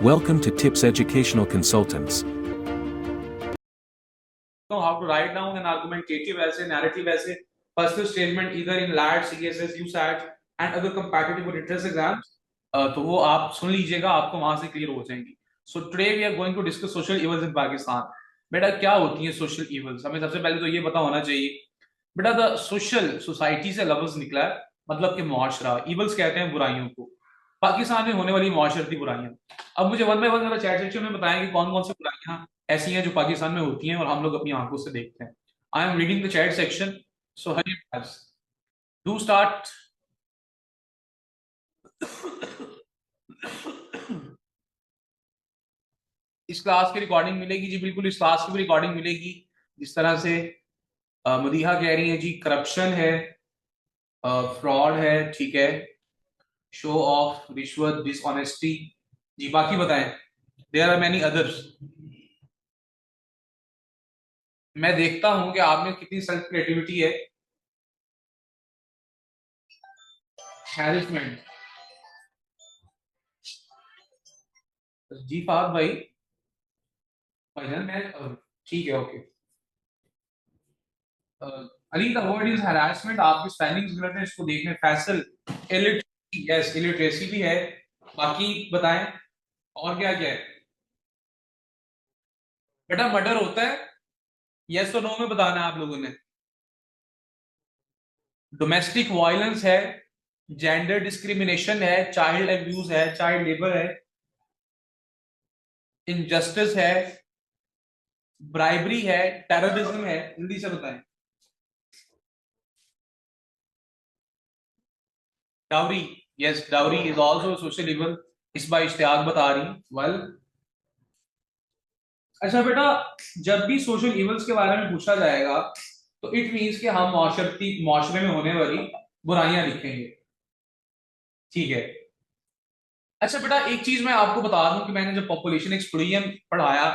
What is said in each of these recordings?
Welcome to Tips Educational Consultants. Know how to write down an argumentative essay, narrative essay, personal statement either in LAT, CSS, USAT and other competitive or entrance exams. तो वो आप सुन लीजिएगा, आपको वहां से clear हो जाएंगी. So today we are going to discuss social evils in Pakistan. बेटा क्या होती है सोशल इवल्स? हमें सबसे पहले तो ये पता होना चाहिए. बेटा द सोशल, सोसाइटी से लफ्ज निकला है, मतलब कि मुआशरा. इवल्स कहते हैं बुराइयों को. पाकिस्तान में होने वाली मुआशरती बुराइयां. अब मुझे वन बाय वन जरा चैट सेक्शन में बताएं कि कौन कौन सी बुराइयां ऐसी हैं जो पाकिस्तान में होती हैं और हम लोग अपनी आंखों से देखते हैं. आई am reading the chat section, so Hari do start. इस क्लास की रिकॉर्डिंग मिलेगी जी, बिल्कुल इस क्लास की भी रिकॉर्डिंग मिलेगी. जिस तरह से मदीहा कह रही है जी, करप्शन है, फ्रॉड है, ठीक है, शो ऑफ, रिश्वत, डिसऑनेस्टी. जी बाकी बताएं. There are many others. मैं देखता हूं कि आप में कितनी सेल्फ क्रिएटिविटी है. हैरेसमेंट. जी फाद भाई, भाईजान मैं ठीक है, okay. Ali the word is harassment. आपकी स्पेलिंग्स गलत है, इसको देखने. फैसल, इलिटरेसी, यस इलिटरेसी भी है. बाकी बताएं और क्या क्या है. बेटा मर्डर होता है, यस और नो में बताना है आप लोगों ने. डोमेस्टिक वायलेंस है, जेंडर डिस्क्रिमिनेशन है, चाइल्ड अब्यूज है, चाइल्ड लेबर है, इनजस्टिस है, ब्राइबरी है, टेररिज्म है. जल्दी से बताएं. Dowry, yes dowry is also social evil. इस बार इश्तियाक बता रही. वेल अच्छा बेटा, जब भी सोशल इवल्स के बारे में पूछा जाएगा तो इट मीन्स कि हम मुआशरे में होने वाली बुराइयां लिखेंगे. ठीक है. अच्छा बेटा, एक चीज मैं आपको बता दूं कि मैंने जब पॉपुलेशन एक्सप्लोजन पढ़ाया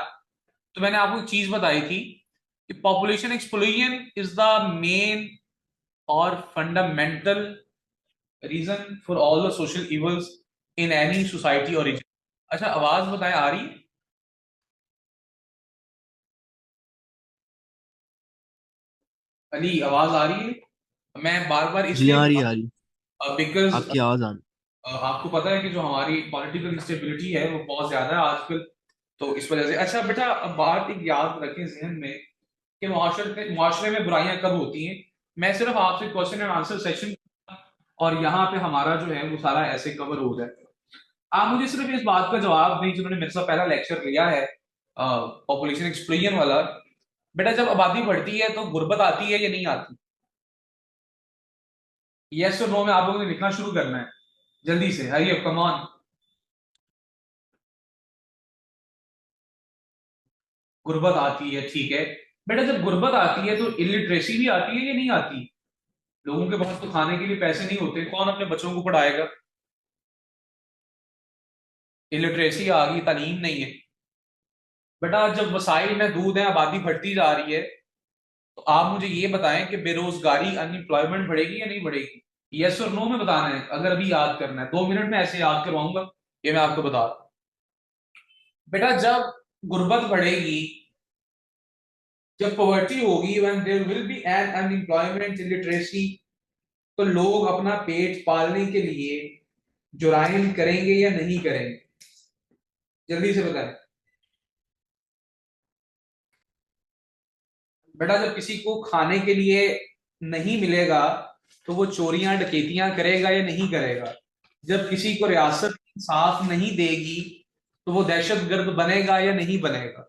तो मैंने आपको एक चीज बताई थी कि population explosion is the main और fundamental reason for all the social evils in any society और रीजन. अच्छा आवाज बताएं, आ रही? अली आवाज आ रही है? मैं बार बार जी इसलिए आ रही आ रही। बिकॉज आपकी आवाज आ रही। आपको पता है कि जो हमारी पॉलिटिकल इंस्टेबिलिटी है वो बहुत ज्यादा है आजकल, तो इस वजह से. अच्छा बेटा, अब बात एक याद रखें जहन में कि मुआशरे में बुराइयां कब होती हैं. मैं सिर्फ आपसे क्वेश्चन एंड आंसर सेशन और यहाँ पे हमारा जो है वो सारा ऐसे कवर हो जाए. आप मुझे सिर्फ इस बात का जवाब दें, जिन्होंने मेरे साथ पहला लेक्चर लिया है पॉपुलेशन एक्सप्लोजन वाला. बेटा जब आबादी बढ़ती है तो गुर्बत आती है या नहीं आती? यस और नो में आप लोगों ने लिखना शुरू करना है. जल्दी से, हरी अप, कम ऑन. गुर्बत आती है, ठीक है. बेटा जब गुर्बत आती है तो इलिटरेसी भी आती है या नहीं आती? लोगों के पास तो खाने के लिए पैसे नहीं होते, कौन अपने बच्चों को पढ़ाएगा? इलिटरेसी आ गई, तालीम नहीं है. बेटा जब वसाइल में दूध है, आबादी बढ़ती जा रही है, तो आप मुझे ये बताएं कि बेरोजगारी, अनएम्प्लॉयमेंट बढ़ेगी या नहीं बढ़ेगी? यस और नो में बताना है. अगर अभी याद करना है 2 मिनट में ऐसे याद करवाऊंगा, ये मैं आपको बता रहा हूं. बेटा जब गुर्बत बढ़ेगी, जब पॉवर्टी होगी, when there will be an unemployment, illiteracy, तो लोग अपना पेट पालने के लिए जुराइम करेंगे या नहीं करेंगे? जल्दी से बताएं. बेटा जब किसी को खाने के लिए नहीं मिलेगा तो वो चोरियां डकैतियां करेगा या नहीं करेगा? जब किसी को रियासत इंसाफ नहीं देगी तो वो दहशतगर्द बनेगा या नहीं बनेगा?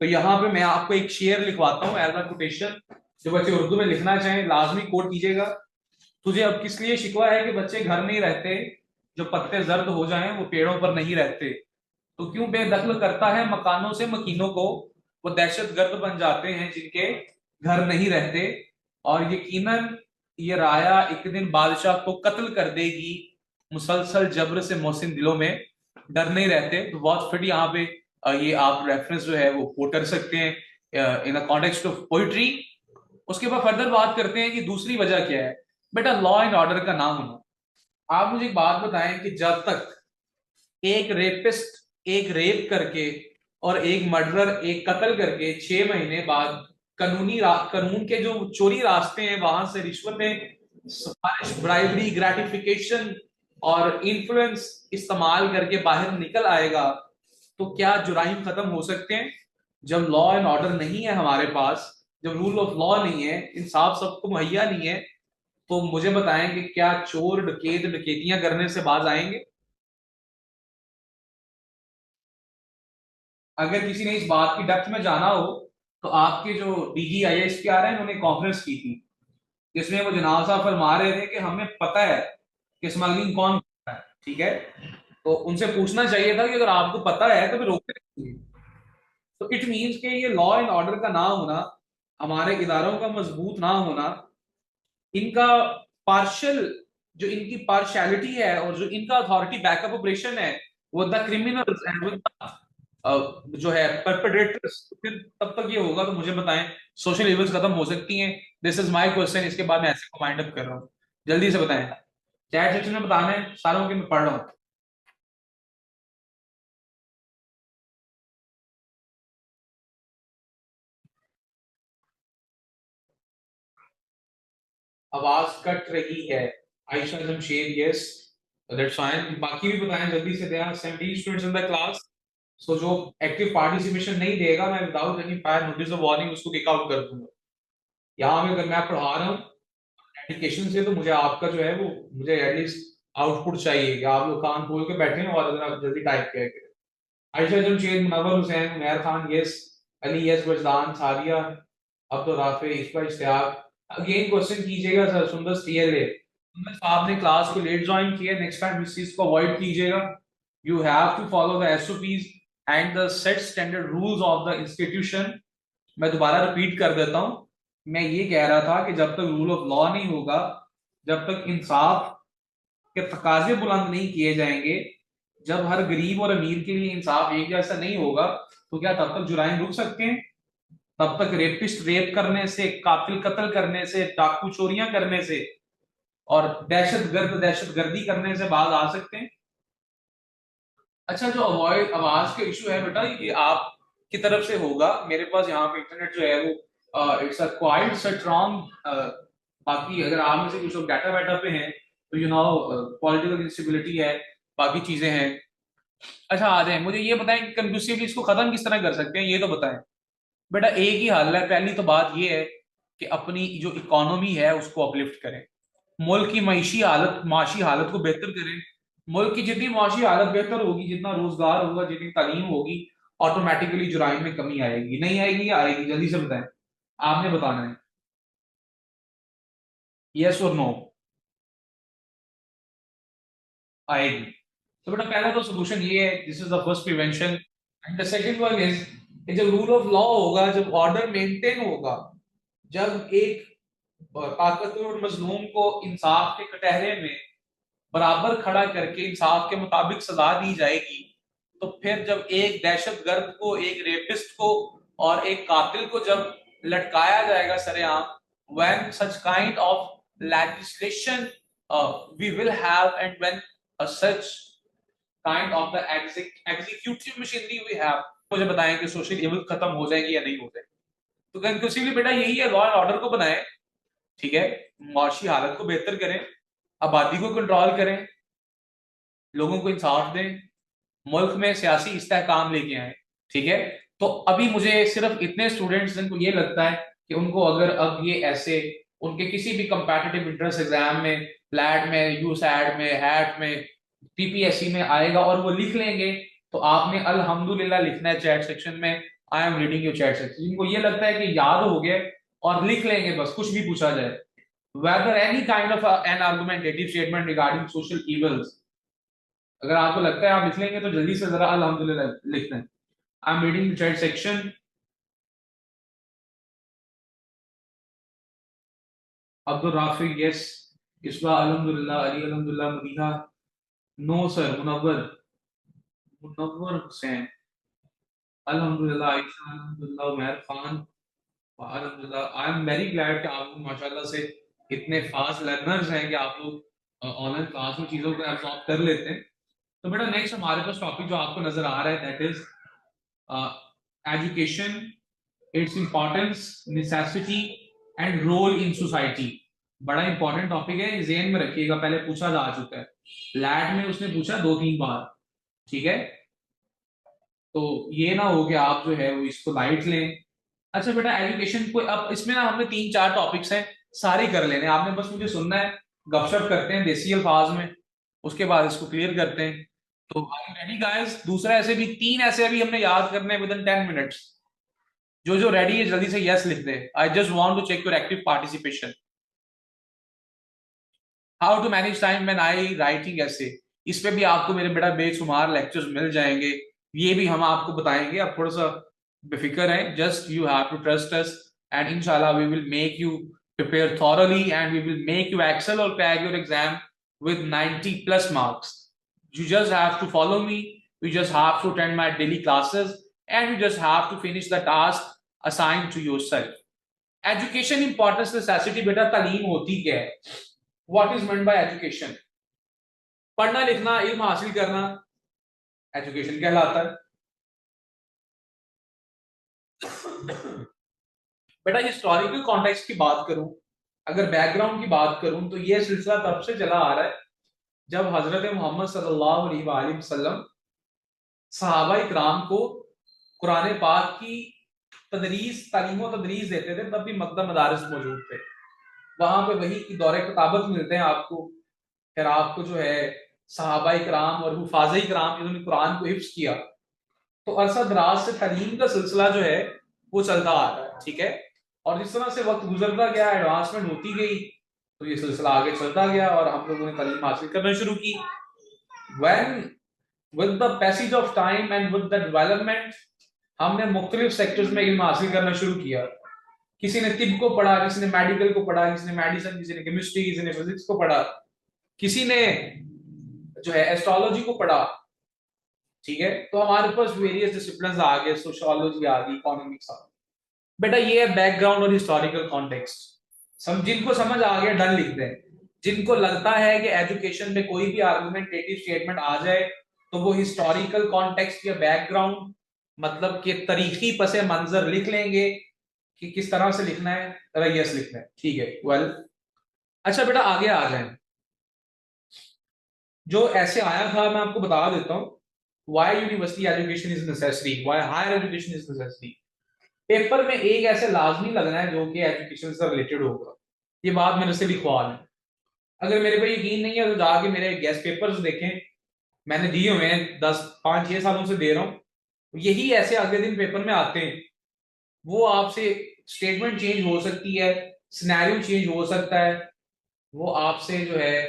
तो यहाँ पे मैं आपको एक शेर लिखवाता हूँ एज अ कोटेशन. जो बच्चे उर्दू में लिखना चाहें लाजमी कोट कीजिएगा. तुझे अब किस लिए शिकवा है कि बच्चे घर नहीं रहते, जो पत्ते जर्द हो जाएं वो पेड़ों पर नहीं रहते, तो क्यों बेदखल करता है मकानों से मकीनों को, वो दहशतगर्द बन जाते हैं जिनके घर नहीं रहते, और यकीनन ये राया एक दिन बादशाह को कत्ल कर देगी, मुसलसल जबर से मोहसिन दिलों में डर नहीं रहते. तो बहुत फिट यहाँ पे ये आप रेफरेंस जो है वो कोट कर सकते हैं in the context of poetry. उसके बाद फर्दर बात करते हैं कि दूसरी वजह क्या है. बेटा लॉ एंड ऑर्डर का नाम होना. आप मुझे एक बात बताएं कि जब तक एक रेपिस्ट एक रेप करके और एक मर्डर, एक कत्ल करके 6 महीने बाद कानून के जो चोरी रास्ते हैं वहां से रिश्वतें, सिफारिश, ब्राइबरी, ग्रेटिफिकेशन और इन्फ्लुएंस इस्तेमाल करके बाहर निकल आएगा, तो क्या जुराइम खत्म हो सकते हैं? जब लॉ एंड ऑर्डर नहीं है हमारे पास, जब रूल ऑफ लॉ नहीं है, इंसाफ सबको मुहैया नहीं है, तो मुझे बताएं कि क्या चोर डकैत डकैतियां करने से बाज आएंगे? अगर किसी ने इस बात की डेप्थ में जाना हो, तो आपके जो DGISPR है उन्होंने कॉन्फ्रेंस की थी, जिसमें वो जनाब साहब फरमा रहे थे कि हमें पता है कि स्मगलिंग कौन करता है, ठीक है? तो उनसे पूछना चाहिए था कि अगर आपको पता है तो फिर रोकते क्यों? तो इट मीन्स के ये लॉ एंड ऑर्डर का ना होना, हमारे इदारों का मजबूत ना होना, इनका पार्शल, जो इनकी पार्शियलिटी है और जो इनका अथॉरिटी बैकअप ऑपरेशन है, वो द क्रिमिनल्स एंड विद जो है परपेट्रेटर्स, फिर तब तक ये होगा, तो मुझे बताएं सोशल इविल्स खत्म हो सकती हैं? This is my question. इसके बाद मैं ऐसे को वाइंड अप कर रहा हूँ, जल्दी से बताएं, चैट सेक्शन में बताना है सारों के, मैं पढ़ रहा हूँ। आवाज कट रही है, Ayesha Jamshed, yes that's fine. बाकी भी बताएं जल्दी से, there are 17 students in the class. So जो एक्टिव पार्टिसिपेशन नहीं देगा, मैं without any prior notice of warning उसको किक आउट कर दूंगा। यहाँ में अगर मैं पढ़ा रहा हूँ एप्लीकेशन से, तो मुझे आपका जो है वो, मुझे एटलीस्ट आउटपुट चाहिए कि आप लोग कान खोल के बैठे हैं और अगर आप जल्दी टाइप किया करें। Ayesha Jamshed, Munawwar Hussain, Umair Khan, yes Ali, yes Wajdan, Sadia, Abdul Rafe, Ishka, Ishtiaq. Again question कीजिएगा सर, सुंदर TLA, सुंदर साहब ने क्लास को लेट ज्वाइन किया, नेक्स्ट टाइम इस चीज को अवॉइड कीजिएगा। You have to follow the SOPs and the set standard rules of the institution. मैं दोबारा रिपीट कर देता हूं, मैं ये कह रहा था कि जब तक रूल ऑफ लॉ नहीं होगा, जब तक इंसाफ के तकाजे बुलंद नहीं किए जाएंगे, जब हर गरीब और अमीर के लिए इंसाफ एक जैसा नहीं होगा, तो क्या तब तक जुराइम रुक सकते हैं? तब तक रेपिस्ट रेप करने से, कातिल कत्ल करने से, डाकू चोरियां करने से और दहशत गर्दी करने से बाज आ सकते हैं? अच्छा, जो अवॉइड आवाज का इशू है बेटा, ये आप की तरफ से होगा। मेरे पास यहाँ पे इंटरनेट जो है वो इट्स अ क्वाइट स्ट्रॉन्ग। बाकी अगर आप में से कुछ लोग डाटा वाटा पे हैं, तो यू नो पॉलिटिकल इंस्टेबिलिटी है, बाकी चीजें हैं। अच्छा, आ जाए, मुझे ये बताएं कि कंक्लूसिवली इसको खत्म किस तरह कर सकते हैं, ये तो बताएं। बेटा एक ही हल है, पहली तो बात ये है कि अपनी जो इकोनॉमी है उसको अपलिफ्ट करें, मुल्क की माशी हालत को बेहतर करें। मुल्क की जितनी माशी हालत बेहतर होगी, जितना रोजगार होगा, जितनी तालीम होगी, ऑटोमेटिकली जुराइम में कमी आएगी। नहीं आएगी या आएगी? जल्दी से बताएं, आपने बताना है, यस और नो। आएगी। तो बेटा पहला तो सोल्यूशन ये है, this is the first prevention. And the second one is, जब रूल ऑफ लॉ होगा, जब ऑर्डर मेंटेन होगा, जब एक ताकतवर और मजलूम को इंसाफ के कटहरे में बराबर खड़ा करके इंसाफ के मुताबिक सजा दी जाएगी, तो फिर जब एक दहशतगर्द को, एक रेपिस्ट को और एक कातिल को जब लटकाया जाएगा सरेआम, when such kind of legislation we will have, and when such kind of the executive machinery we have, मुझे बताएं कि सोशल इविल खत्म हो जाएगी या नहीं हो जाएगी? तो कंक्लूसिवली बेटा यही है, लॉ एंड ऑर्डर को बनाएं, ठीक है, माशी हालत को बेहतर करें, आबादी को कंट्रोल करें, लोगों को इंसाफ दें, मुल्क में सियासी इस्तेहकाम लेके आए, ठीक है? तो अभी मुझे सिर्फ इतने स्टूडेंट्स जिनको ये लगता है कि उनको अगर अब ये ऐसे उनके किसी भी कंपेटिटिव इंट्रेंस एग्जाम में, प्लैट में, यूसैट में, हैट में, PPSC में आएगा और वो लिख लेंगे, तो आपने अल्हम्दुलिल्लाह लिखना है चैट सेक्शन में, आई am reading your chat section. जिनको ये लगता है कि याद हो गया और लिख लेंगे बस, कुछ भी पूछा जाए, whether any kind of an argumentative statement regarding social evils, अगर आपको लगता है आप लिख लेंगे, तो जल्दी से जरा अल्हम्दुलिल्लाह लिखना है। I am reading the chat section. Abdul Rafiq, yes, Iswa अल्हम्दुलिल्लाह, अली अल्हम्दुलिल्लाह, मदीना, नो सर, मुनव्वर, मुनव्वर हुसैन अल्हम्दुलिल्लाह, आयशा अल्हम्दुलिल्लाह, उमैर खान अल्हम्दुलिल्लाह। आई एम वेरी ग्लैड कि आप लोग माशाल्लाह से इतने फास्ट लर्नर्स हैं कि आप लोग ऑनलाइन क्लास में चीजों को एब्सॉर्ब कर लेते हैं। तो बेटा नेक्स्ट हमारे पास टॉपिक जो आपको नजर आ रहा है that is education, its importance, necessity and role in society. बड़ा इंपॉर्टेंट टॉपिक है, जेहन में रखिएगा, पहले पूछा जा चुका है, लैट में उसने पूछा 2-3 बार। ठीक है, तो ये ना हो कि आप जो है वो इसको लाइट लें। अच्छा बेटा, एजुकेशन को अब इसमें ना हमने 3-4 टॉपिक्स हैं, सारे कर लेने हैं। आपने बस मुझे सुनना है, गपशप करते हैं देसी अल्फाज में, उसके बाद इसको क्लियर करते हैं। तो आर यू रेडी गाइस? दूसरा ऐसे भी 3 ऐसे अभी हमने याद करने हैं विद इन 10 मिनट्स। जो जो रेडी है जल्दी से यस लिख दे। I just want to check your active participation. How to manage time when I writing essay, इस पे भी आपको मेरे बेटा बेशुमार लेक्चर्स मिल जाएंगे, ये भी हम आपको बताएंगे। आप थोड़ा सा बेफिक्र है, just you have to trust us and इंशाल्लाह we will make you prepare thoroughly and we will make you excel और crack your exam with 90 plus marks. You just have to follow me, you just have to attend my daily classes and you just have to finish the task assigned to yourself. Education importance necessity, बेटा तालीम होती क्या है? What is meant by education? पढ़ना लिखना इल्म हासिल करना एजुकेशन कहलाता है। बेटा हिस्टोरिकल कॉन्टेक्स्ट की बात करूं, अगर बैकग्राउंड की बात करूं, तो यह सिलसिला तब से चला आ रहा है जब हजरत मोहम्मद सल्लल्लाहु अलैहि वसल्लम सहाबा इकराम को कुरान पाक की तदरीस तालीम तदरीस देते थे, तब भी मकतब मदारिस मौजूद थे। वहां पे वही की दौरे किताबत मिलते हैं आपको। फिर आपको जो है सहाबा इकराम और हुफाज़ इकराम जिन्होंने कुरान को हिफ्ज किया, तो अरसा दराज से तालीम का सिलसिला जो है वो चलता आ रहा है। ठीक है, और जिस तरह से वक्त गुजरता गया, एडवांसमेंट होती गई, तो ये सिलसिला आगे चलता गया और हम लोगों ने तालीम हासिल करना शुरू की। When with the passage of time and with the development, हमने मुख्तलिफ सेक्टर्स में इल्म हासिल करना शुरू किया। किसी ने तिब को पढ़ा, किसी ने मेडिकल को पढ़ा, किसी ने मेडिसिन, किसी ने केमिस्ट्री, किसी ने फिजिक्स को पढ़ा, किसी ने जो है एस्ट्रोलॉजी को पढ़ा। ठीक है, तो हमारे पास वेरियस डिसिप्लिन आ गए, सोशियोलॉजी आ गई, इकोनॉमिक्स आ गई। बेटा ये है बैकग्राउंड और हिस्टोरिकल कॉन्टेक्स्ट। जिनको समझ आ गया डन लिख दें। जिनको लगता है कि एजुकेशन में कोई भी आर्गुमेंटेटिव स्टेटमेंट आ जाए तो वो हिस्टोरिकल कॉन्टेक्स्ट या बैकग्राउंड मतलब कि तारीखी पसे मंजर लिख लेंगे कि किस तरह से लिखना है, रईस लिखना है। ठीक है, वेल अच्छा बेटा आगे आ जाए। जो ऐसे आया था मैं आपको बता देता हूँ, why university education is necessary, why higher education is necessary. Paper में एक ऐसे लाजमी लगना है जो कि एजुकेशन से रिलेटेड होगा, ये बात मेरे से लिखवा लें। अगर मेरे पे यकीन नहीं है तो जाके मेरे गेस्ट पेपर्स देखें, मैंने दिए हुए हैं, 10 5 6 सालों से दे रहा हूं। यही ऐसे अगले दिन पेपर में आते हैं। वो आपसे स्टेटमेंट चेंज हो सकती है, सिनेरियो चेंज हो सकता है, वो आपसे जो है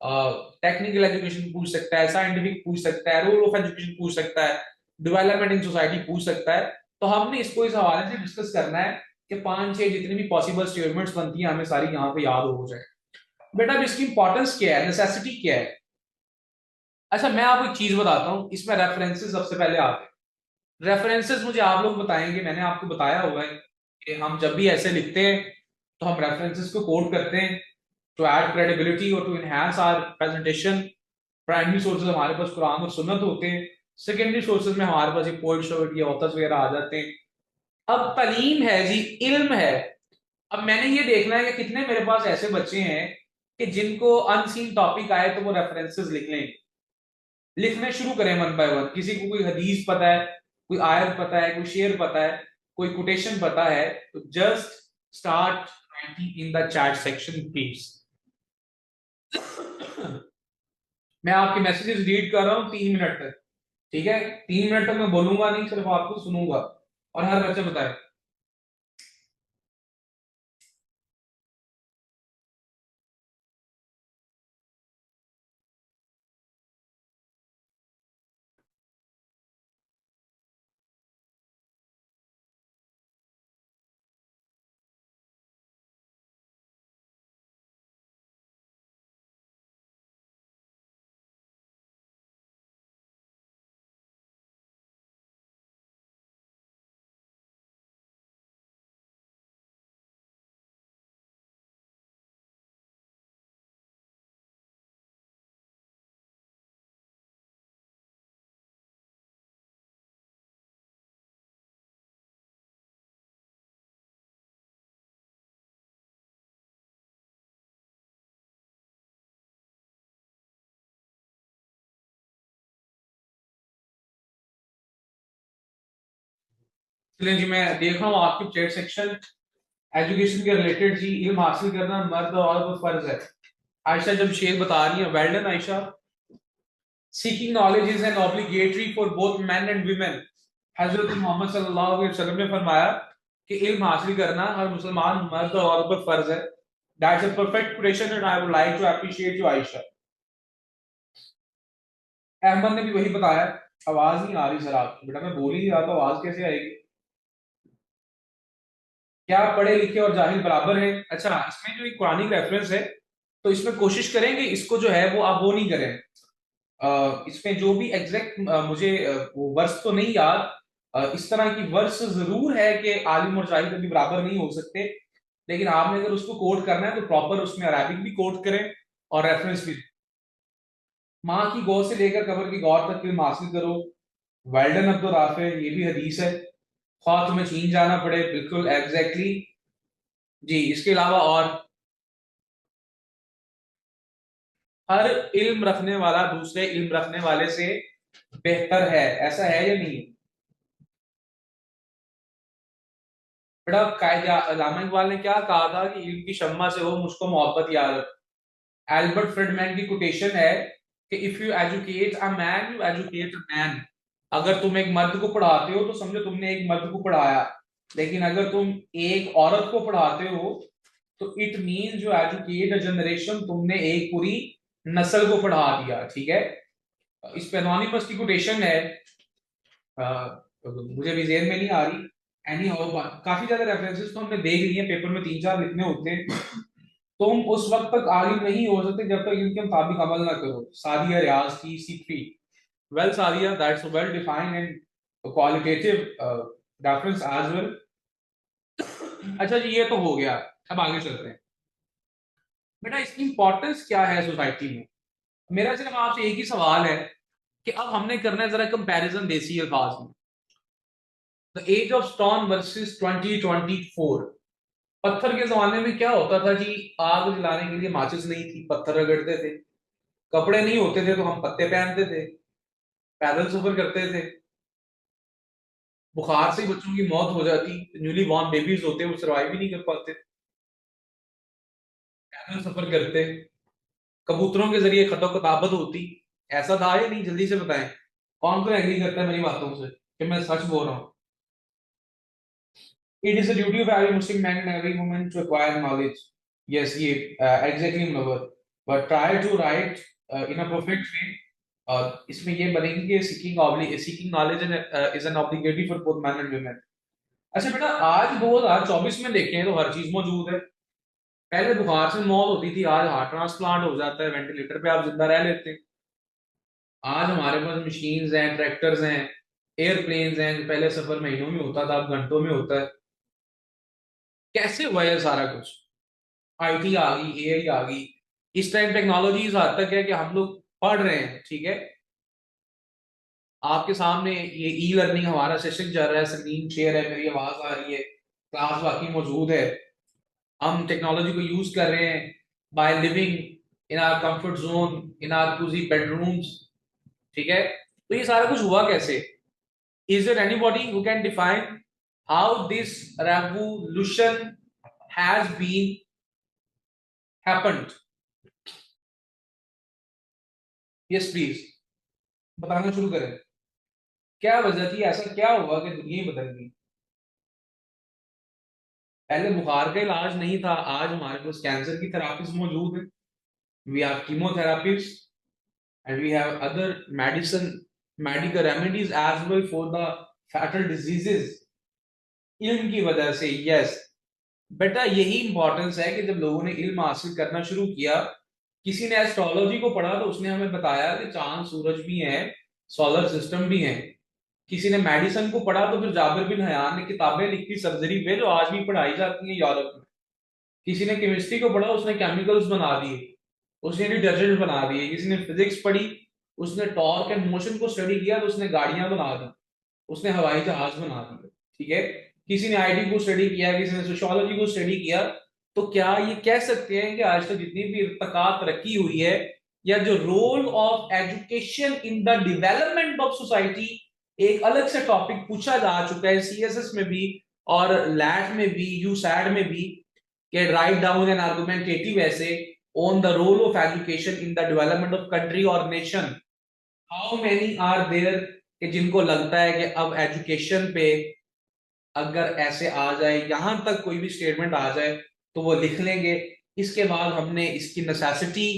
टेक्निकल एजुकेशन पूछ सकता है, साइंटिफिक पूछ सकता है, रोल ऑफ एजुकेशन पूछ सकता है, डेवलपमेंट इन सोसाइटी पूछ सकता है। तो हमने इसको इस हवाले से डिस्कस करना है कि 5-6 जितनी भी पॉसिबल स्टेटमेंट्स बनती हैं हमें सारी यहाँ पे याद हो जाए। बेटा अब इसकी इंपॉर्टेंस क्या है, नेसेसिटी क्या है? अच्छा मैं आपको एक चीज बताता हूँ, इसमें रेफरेंसेस सबसे पहले आते हैं। रेफरेंसेस मुझे आप लोग बताएंगे, मैंने आपको बताया हुआ है कि हम जब भी ऐसे लिखते हैं तो हम रेफरेंसेस को कोट करते हैं टू ऐड क्रेडिबिलिटी और to enhance our presentation. Primary sources हमारे पास कुरान और सुन्नत होते हैं, सेकेंडरी सोर्सेज में हमारे पास एक पोइट्स और ऑथर्स वगैरह आ जाते हैं। अब तालीम है जी, इल्म है। अब मैंने ये देखना है कि कितने मेरे पास ऐसे बच्चे हैं कि जिनको अनसीन टॉपिक आए तो वो रेफरेंसेस लिख लें, लिखने शुरू करें वन बाय वन। किसी को कोई हदीस पता है, कोई आयत पता है, कोई शेर पता है, कोई कोटेशन पता है, तो just start writing in the chat section please. मैं आपके मैसेजेस रीड कर रहा हूँ 3 मिनट तक। ठीक है, 3 मिनट तक मैं बोलूंगा नहीं, सिर्फ आपको सुनूंगा और हर बच्चे बताए। चलिए जी, मैं देख रहा हूँ आपके चैट सेक्शन। एजुकेशन के रिलेटेड जी, इल्म हासिल करना मर्द और औरत पर फर्ज है। आयशा जब शेर बता रही है, well done Ayesha. Seeking knowledge is an obligatory for both man and women. हजरत मोहम्मद सल्लल्लाहु अलैहि वसल्लम ने फरमाया कि इल्म हासिल करना हर मुसलमान मर्द और औरत पर फर्ज है। That's a perfect question and I would like to appreciate you Ayesha. Ahmed ने भी वही बताया। आवाज नहीं आ रही सर आपकी, बेटा मैं बोल ही नहीं रहा तो आवाज कैसे आएगी? क्या पढ़े लिखे और जाहिल बराबर हैं? अच्छा, इसमें जो एक कुरानिक रेफरेंस है, तो इसमें कोशिश करेंगे इसको जो है वो आप वो नहीं करें। इसमें जो भी एग्जैक्ट मुझे वो वर्स तो नहीं याद। इस तरह की वर्स जरूर है कि आलिम और जाहिल कभी बराबर नहीं हो सकते, लेकिन आपने अगर उसको कोट करना है तो प्रॉपर उसमें अरबिक भी कोट करें और रेफरेंस भी। माँ की गोद से लेकर कब्र की गौर तक इल्म हासिल करो। वेल्डन अब्दुल राफे, ये भी हदीस है। ख्वाह तुम्हें चीन जाना पड़े, बिल्कुल एग्जैक्टली जी। इसके अलावा और हर इल्म रखने वाला दूसरे इल्म रखने वाले से बेहतर है, ऐसा है या नहीं? बड़ा कायदा अल्लामा इकबाल ने क्या कहा था कि इल्म की शम्मा से हो मुझको मोहब्बत यार। एल्बर्ट फ्रेडमैन की कोटेशन है कि if you educate a man you educate a man. अगर तुम एक मर्द को पढ़ाते हो तो समझो तुमने एक मर्द को पढ़ाया, लेकिन अगर तुम एक औरत को पढ़ाते हो तो इट मीन जो एजुकेट अ जनरेशन, तुमने एक पूरी नस्ल को पढ़ा दिया। ठीक है, इस पे एनोनिमस की कोटेशन है। मुझे भी जेल में नहीं आ रही। एनी हाउ, काफी ज्यादा रेफरेंसेस तो हमने देख लिए, पेपर में 3-4 लिखने होते हैं। तुम उस वक्त तक आलिम नहीं हो सकते जब तक इनके मुताबिक अमल ना करो। सादिया रियाज की सीखी। Well Sadia, that's well defined and qualitative reference as well. अच्छा जी, ये तो हो गया। अब आगे चलते हैं। बेटा इसकी इंपॉर्टेंस क्या है सोसाइटी में? मेरा सिर्फ आपसे एक ही सवाल है कि अब हमने करना है जरा कंपैरिजन देसी अल्फाज में। The age of stone versus 2024। पत्थर के जमाने में क्या होता था जी? आग जलाने के लिए माचिस नहीं थी, पत्थर रगड़ते थे। कपड़े नहीं होते थे तो हम पत्ते पहनते थे, पैदल सफर करते थे। बुखार से बच्चों की मौत हो जाती, न्यूली बॉर्न बेबीज होते वो सर्वाइव भी नहीं कर पाते, पैदल सफर करते। कबूतरों के जरिए खतो किताबत होती। ऐसा था या नहीं? जल्दी से बताएं। कौन कौन एग्री करता है मेरी बातों से कि मैं सच बोल रहा हूँ? It is a duty of every Muslim man and every woman to acquire knowledge. Yes, ये exactly Munawar. But try to write in a perfect way. इसमें ये बनेगी कि seeking knowledge is an obligatory for both men and women. अच्छा बेटा, आज 2024 में देखें तो हर चीज मौजूद है। पहले बुखार से मौत होती थी, आज हार्ट ट्रांसप्लांट हो जाता है, वेंटिलेटर पे आप जिंदा रह लेते हैं। आज हमारे पास मशीन्स हैं, ट्रैक्टर्स हैं, एयरप्लेन्स हैं। पहले सफर महीनों में होता था, अब घंटों में होता है। कैसे हुआ ये सारा कुछ? आईटी आ गई, एआई आ गई। इस टाइम टेक्नोलॉजी इस हद तक है कि हम लोग पढ़ रहे हैं, ठीक है, आपके सामने ये ई लर्निंग हमारा सेशन चल रहा है, स्क्रीन शेयर है, मेरी आवाज आ रही है, क्लास बाकी मौजूद है। हम टेक्नोलॉजी को यूज कर रहे हैं by living in our comfort zone, in our cozy bedrooms. ठीक है, तो ये सारा कुछ हुआ कैसे? Is there anybody who can define how this revolution has been happened? Yes please, बताना शुरू करें। क्या वजह थी? ऐसा क्या हुआ कि दुनिया ही बदल गई? पहले बुखार का इलाज नहीं था, आज हमारे पास कैंसर की थेरापीज मौजूद है। We have chemotherapies and we have other medicine, medical remedies as well for the fatal diseases. इल्म की वजह से, यस बेटा, यही इंपॉर्टेंस है कि जब लोगों ने इल्म हासिल करना शुरू किया, किसी ने एस्ट्रोलॉजी को पढ़ा तो उसने हमें बताया कि चांद सूरज भी हैं, सोलर सिस्टम भी हैं। किसी ने मेडिसिन को पढ़ा तो फिर जाबिर बिन हयान ने किताबें लिखी सर्जरी पे, जो आज भी पढ़ाई जाती हैं यूरोप में। किसी ने केमिस्ट्री को पढ़ा, उसने केमिकल्स बना दिए, उसने डिटर्जेंट बना दिए। किसी ने फिजिक्स पढ़ी, उसने टॉर्क एंड मोशन को स्टडी किया तो उसने गाड़ियां बना दी, उसने हवाई जहाज बना दिए। ठीक है, किसी ने आईटी को स्टडी किया, किसी ने सोशियोलॉजी को स्टडी किया। तो क्या ये कह सकते हैं कि आज तक जितनी भी इर्तका तरक्की हुई है, या जो role of education in the development of society, एक अलग से टॉपिक पूछा जा चुका है सीएसएस में भी और लैट में भी, यूसैड में भी, कि write down an argumentative essay on the role of education in the development of country और nation. How many are there कि जिनको लगता है कि अब एजुकेशन पे अगर ऐसे आ जाए, यहां तक कोई भी स्टेटमेंट आ जाए तो वो लिख लेंगे। इसके बाद हमने इसकी नेसेसिटी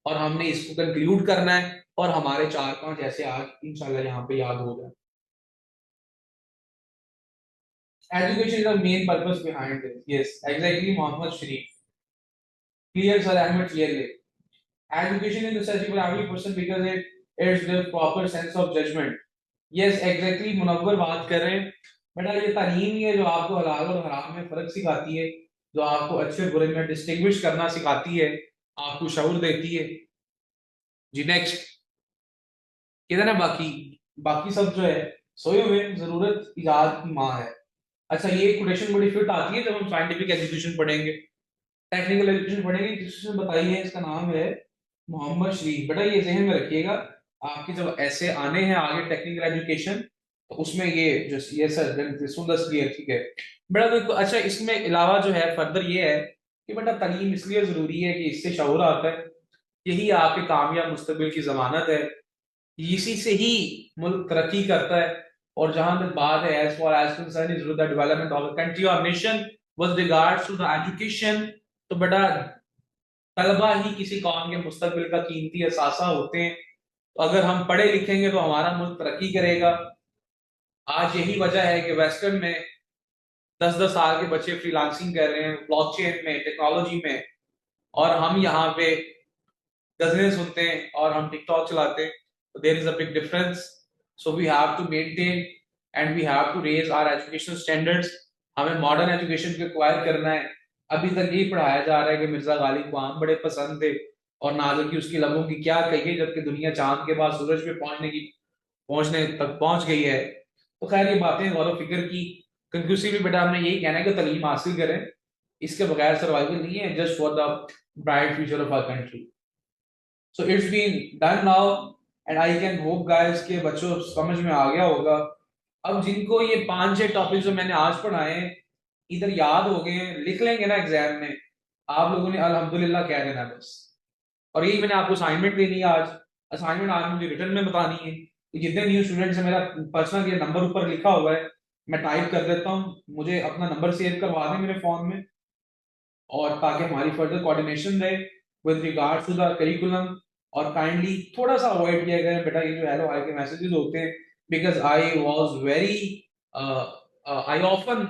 और हमने इसको कंक्लूड करना है और हमारे 4-5 ऐसे आज इंशाल्लाह यहाँ पे याद हो जाए। Education is the main purpose behind this. Yes, exactly, Mohammed Sharif. Clear, Sir Ahmed, clearly. Education is necessary for every person because it is the proper sense of judgment. Yes, exactly, Munawwar बात कर रहे हैं। बेटा ये तालीम ही है जो आपको हलाल और हराम में फर्क सिखाती है, जो आपको अच्छे और बुरे में डिस्टिंग्विश करना सिखाती है, आपको शऊर देती है। जी नेक्स्ट, किधर है बाकी? बाकी सब जो है सोए हुए, जरूरत इजाद की माँ है। अच्छा, ये कोटेशन बड़ी फिट आती है जब हम साइंटिफिक एजुकेशन पढ़ेंगे, टेक्निकल एजुकेशन पढ़ेंगे। जिसने बताई है इसका नाम है मोहम्मद शरीफ। बेटा ये जहन में रखिएगा, आपके जब ऐसे आने हैं आगे टेक्निकल एजुकेशन, तो उसमें ये जो ये सर सुंदर क्लियर, ठीक है बेटा। तो अच्छा, इसमें अलावा जो है फर्दर ये है कि बेटा तालीम इसलिए जरूरी है कि इससे शऊर आता है, यही आपके कामयाब मुस्तकबिल की जमानत है, इसी से ही मुल्क तरक्की करता है। और जहां तक बात है as far as concern is the development of country और nation with regards to the education, तो बेटा तलबा ही किसी कौम के मुस्तकबिल का कीमती असासा होते हैं। तो अगर हम पढ़े लिखेंगे तो हमारा मुल्क तरक्की करेगा। आज यही वजह है कि वेस्टर्न में 10-10 साल के बच्चे फ्रीलांसिंग कर रहे हैं ब्लॉकचेन में, टेक्नोलॉजी में, और हम यहाँ पे गजलें सुनते हैं और हम टिकटॉक चलाते हैं। तो there is a big difference. So we have to maintain and we have to raise our education standards. हमें मॉडर्न एजुकेशन को एक्वायर करना है। अभी तक यही पढ़ाया जा रहा है कि मिर्जा गालिब को आम बड़े पसंद थे और नाजर की उसकी लबों की क्या कहिए, जबकि दुनिया चांद के बाद सूरज पे पहुंचने तक पहुंच गई है। तो खैर ये बातें गौर फिक्र की। कंक्लूसिवली बेटा हमने यही कहना है कि तालीम हासिल करें, इसके बगैर सर्वाइवल नहीं है, just for the bright future of our country. So it's been done now and I can hope guys के बच्चों समझ में आ गया होगा। अब जिनको ये 5-6 टॉपिक जो मैंने आज पढ़ाए हैं इधर याद हो गए, लिख लेंगे ना एग्जाम में, आप लोगों ने अल्हम्दुलिल्लाह कह देना बस। और यही मैंने आपको असाइनमेंट देनी है आज। असाइनमेंट आज मुझे रिटर्न में बतानी है कि जितने न्यू स्टूडेंट्स हैं, मेरा पर्सनल ये नंबर ऊपर लिखा हुआ है, मैं टाइप कर देता हूँ, मुझे अपना नंबर सेव करवा दें मेरे फोन में, और ताकि हमारी फर्दर कोऑर्डिनेशन रहे with regards to the curriculum. और काइंडली थोड़ा सा अवॉइड किया गया बेटा ये जो हेलो हाय के मैसेजेस होते हैं, because I was very I often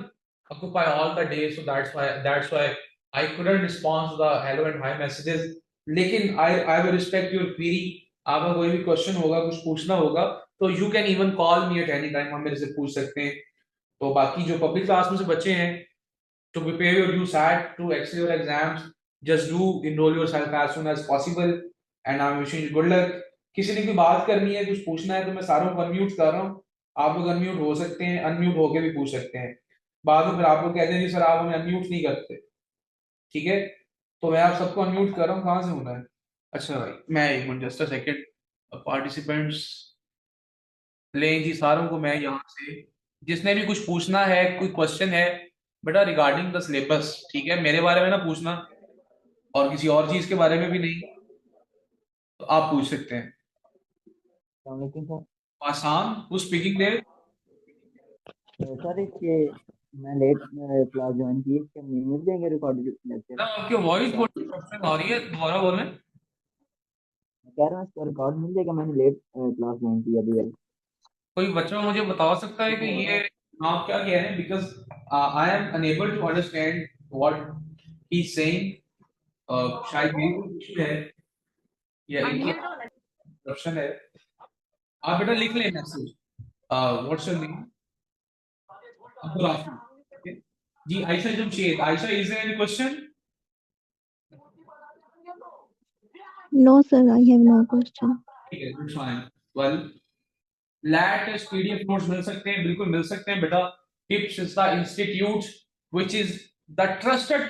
occupy all the day, so that's why I couldn't respond to the hello and hi messages. लेकिन I will respect your query. आपका कोई भी क्वेश्चन होगा, कुछ पूछना होगा, तो you can even call me at any time, आप मेरे से पूछ सकते हैं। तो बाकी जो पब्लिक क्लास में से बच्चे हैं, to prepare your USAT to excel your exams, just do enroll yourself as soon as possible and I'm wishing you good luck। किसी ने कोई बात करनी है, कुछ पूछना है, तो मैं सारों को अनम्यूट कर रहा हूँ। आप लोग अनम्यूट हो सकते हैं, अनम्यूट होके भी पूछ सकते हैं। बाद में फिर आप लोग कहते हैं जी सर आप हमें अनम्यूट नहीं करते, ठीक है? तो मैं आप सबको अनम्यूट कर रहा हूँ। कहाँ से होना है? अच्छा भाई मैं एक minute, just a second. Participants लें जी, सारों को मैं यहाँ से, जिसने भी कुछ पूछना है, कोई क्वेश्चन है बेटा रिगार्डिंग द सिलेबस, ठीक है, मेरे बारे में ना पूछना और किसी और चीज के बारे में भी नहीं, तो आप पूछ सकते हैं। सर। आसान हु स्पीकिंग देयर? सर इसके मैं लेट क्लास ज्वाइन की, इसके मिल जाएंगे रिकॉर्डेड लेक्चर? आपकी वॉइस बहुत डिस्टर्बेंस आ रही है, दोबारा बोलें। मैं कह रहा हूँ इसका रिकॉर्ड मिल जाएगा, मैंने लेट क्लास ज्वाइन की अभी अभी। कोई बच्चा मुझे बता सकता है कि ये आप क्या कह रहे हैं? Because I am unable to understand what he is saying. शायद मेरी कोई इशू है या इनकी करप्शन है। आप बेटा लिख लें message, what's your name? Abdul Afif ji. Ayesha Jamshed, Ayesha is there any question? No, sir, I have no question. ठीक है, good fine. Well latest PDF notes मिल सकते हैं, बिल्कुल मिल सकते हैं बेटा। TIPS is the institute which is the trusted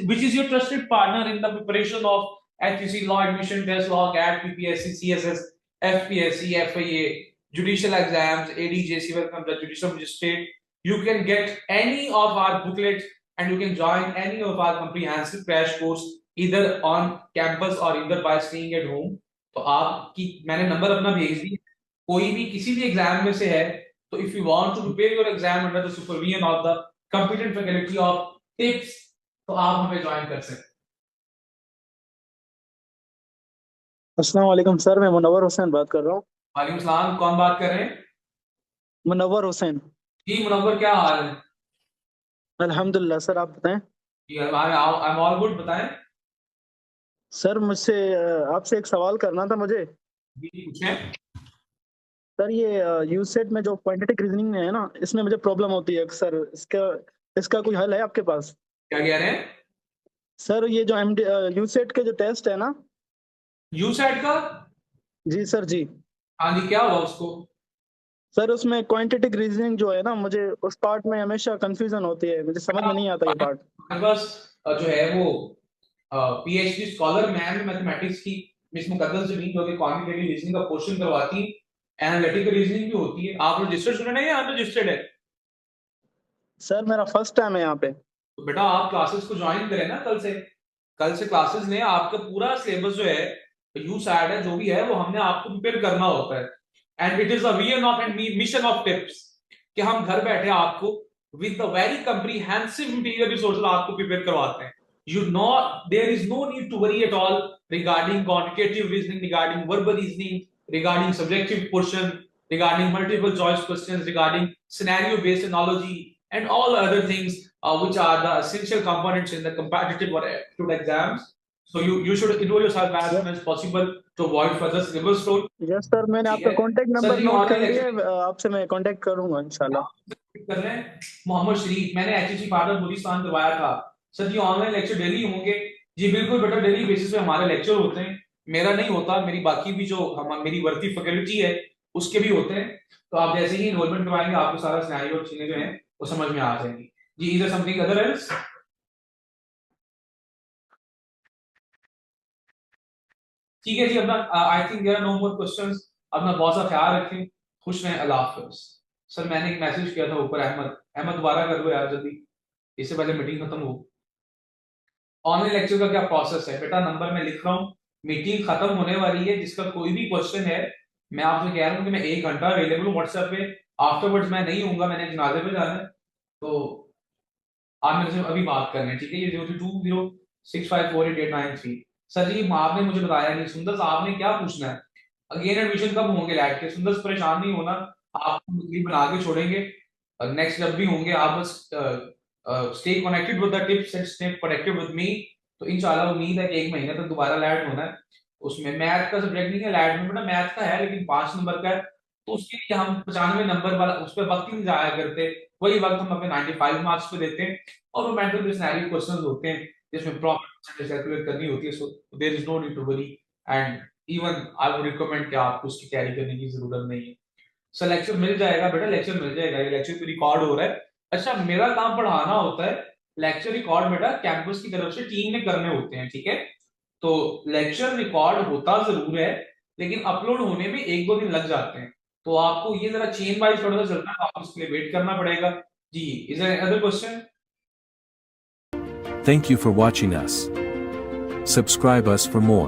which is your trusted partner in the preparation of HEC law admission test, law CAT, PPSC, CSS, FPSC, FIA, judicial exams, ADJC, welcome the judicial magistrate. You can get any of our booklets and you can join any of our comprehensive crash course either on campus or either by staying at home. तो आपकी मैंने number अपना भेज दिया, कोई भी किसी भी एग्जाम में से है तो if you want to prepare your exam under the supervision of the competent faculty of tips तो आप हमें ज्वाइन कर सकते हैं। अस्सलाम वालेकुम सर, मैं मुनव्वर हुसैन बात कर रहा हूँ। वालेकुम सलाम, कौन बात कर रहे हैं? मुनव्वर हुसैन। जी मुनव्वर, क्या हाल है? अल्हम्दुलिल्लाह सर, आप बताएं। जी आई एम ऑल गुड, बताएं। सर मुझसे आपसे एक सवाल करना था मुझे। जी पूछें। सर ये यूसेट में जो क्वांटिटेटिव रीजनिंग में है ना, इसमें मुझे प्रॉब्लम होती है सर। इसका कोई हल है आपके पास? क्या कह रहे हैं? सर ये जो यूसेट के जो टेस्ट है ना। यूसेट का? जी सर जी। हाँ जी, क्या हुआ उसको? सर उसमें क्वांटिटेटिव रीजनिंग जो है ना, मुझे उस पार्ट में हमेशा कंफ्यूजन होती है, मुझे समझ में नहीं आता ये पार्ट। हमारे पास जो है वो पीएचडी स्कॉलर मैम मैथमेटिक्स की मिस मुकद्दस जमीन जो कि क्वांटिटेटिव रीजनिंग का पोर्शन करवाती, एनालिटिकल रीजनिंग भी होती है। आप रजिस्टर्ड स्टूडेंट है या अनरजिस्टर्ड है? सर मेरा फर्स्ट टाइम है यहाँ पे। तो बेटा आप क्लासेस को ज्वाइन करें ना, कल से क्लासेस लें। आपका पूरा सिलेबस जो है यूसैट है, जो भी है वो हमने आपको प्रिपेयर करना होता है। And it is a vision of and mission of tips कि हम घर बैठे आपको with the very comprehensive material resources आपको प्रिपेयर करवाते हैं। You know, there is no need to worry at all regarding quantitative reasoning, regarding verbal reasoning, regarding subjective portion, regarding multiple choice questions, regarding scenario based analogy, and all other things which are the essential components in the competitive or aptitude exams. So you should enroll yourself as soon as possible to avoid further syllabus load. Yes sir, मैंने आपका contact number note कर लिया है, आपसे मैं contact करूंगा इंशाल्लाह। कर रहे हैं मोहम्मद शरीफ, मैंने एचईसी पार्टनर बलूचिस्तान करवाया था। सर जी ऑनलाइन लेक्चर डेली होंगे? जी बिल्कुल बेटा, डेली बेसिस पे हमारे लेक्चर होते हैं। मेरा नहीं होता, मेरी बाकी भी जो मेरी वर्ती फैकल्टी है उसके भी होते हैं। तो आप जैसे ही एनरोलमेंट करवाएंगे आपको सारा सिनेरियो और चीजें जो हैं वो समझ में आ जाएंगी। जी is there something other else? ठीक है जी, अपना I think there are no more questions. अपना बहुत सा ख्याल रखें, खुश रहें, अल्लाह हाफिज। सर मैंने एक मैसेज किया था ऊपर, अहमद दोबारा कर लो यार जल्दी, इससे पहले मीटिंग खत्म हो। ऑनलाइन लेक्चर का क्या प्रोसेस है बेटा? नंबर में लिख रहा हूँ, मीटिंग खत्म होने वाली है, जिसका कोई भी क्वेश्चन है मैं आपसे कह रहा हूँ कि मैं 1 घंटा अवेलेबल हूँ व्हाट्सएप पे। आफ्टरवर्ड्स मैं नहीं हूँगा, मैंने जनाजे पे जाना है। तो आप मेरे से अभी बात करनी है, ठीक है? ये 0320654889 सर जी आपने मुझे बताया नहीं, सुंदर साहब ने क्या पूछना है? अगेन एडमिशन कब होंगे लैट के? सुंदर परेशान नहीं होना, आपको बना के छोड़ेंगे। नेक्स्ट जब भी होंगे आप बस stay connected with the tips and stay connected with me. तो इंशाल्लाह उम्मीद है कि 1 महीने तक दोबारा लैट होना है। उसमें मैथ का सब्जेक्ट नहीं है लैट में, बेटा मैथ का है लेकिन 5 नंबर का है। तो उसके लिए हम 95 नंबर वाला उस पर वक्त ही नहीं जाया करते, वही वक्त हम अपने 95 मार्क्स पे देते हैं। और वो मेंटल सिनेरियो क्वेश्चंस होते हैं जिसमें प्रॉब्लम कैलकुलेट करनी होती है। So there is no need to worry and even I would recommend कि आपको उसकी तैयारी करने की जरूरत नहीं है। सो लेक्चर मिल जाएगा बेटा, लेक्चर मिल जाएगा, ये लेक्चर भी रिकॉर्ड हो रहा है। अच्छा मेरा काम पढ़ाना होता है, लेक्चर रिकॉर्ड बेटा कैंपस की तरफ से टीम ने करने होते हैं, ठीक है? तो लेक्चर रिकॉर्ड होता जरूर है लेकिन अपलोड होने में 1-2 दिन लग जाते हैं। तो आपको ये जरा चेन वाइज थोड़ा सा चलना है, आपको इसके लिए वेट करना पड़ेगा। जी is there other question? Thank you for watching us. Subscribe us for more.